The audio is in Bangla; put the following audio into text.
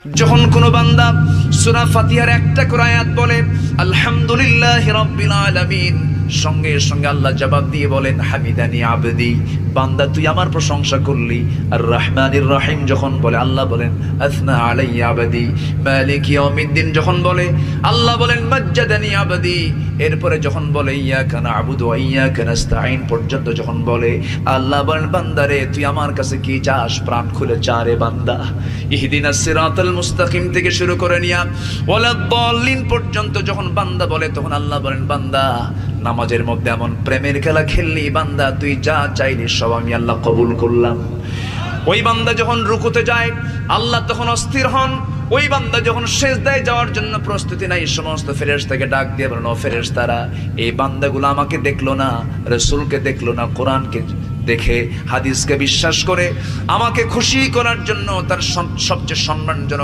যখন কোন বান্দা সূরা ফাতিহার একটা করে আয়াত বলে আলহামদুলিল্লাহি রাব্বিল আলামিন, সঙ্গে সঙ্গে আল্লাহ জবাব দিয়ে বলেন হামিদানি আবদি, বান্দা তুই আমার প্রশংসা করলি। আর রহমানির রহিম যখন বলে আল্লাহ বলেন আসনা আলাইয়া আবদি। মালিক ইয়াউমিদ্দিন যখন বলে আল্লাহ বলেন মাজ্জাদানি আবদি। এরপরে যখন বলে ইয়াকা না'বুদু ওয়া ইয়াকা নাস্তাঈন পর্যন্ত যখন বলে আল্লাহ বলেন বান্দারে তুই আমার কাছে কি চাস, প্রাণ খুলে চা রে বান্দা। ইহদিনাস সিরাতাল মুস্তাকিম থেকে শুরু করে নিয়া ওয়ালাদ-দাল্লিন পর্যন্ত যখন বান্দা বলে তখন আল্লাহ বলেন বান্দা নামাজের মধ্যে এমন প্রেমের খেলা খেললি বান্দা, তুই যা চাইলি সব আমি আল্লাহ কবুল করলাম। ওই বান্দা যখন রুকুতে যায় আল্লাহ তখন অস্থির হন। ওই বান্দা যখন সিজদায় যাওয়ার জন্য প্রস্তুতি নাই, সমস্ত ফেরেশতাকে ডাক দিয়ে বলেন ও ফেরেশতারা, এই বান্দাগুলো আমাকে দেখলো না, রাসূলকে দেখলো না, কোরআনকে দেখে হাদিসকে বিশ্বাস করে আমাকে খুশি করার জন্য তার সবচেয়ে সম্মানজনক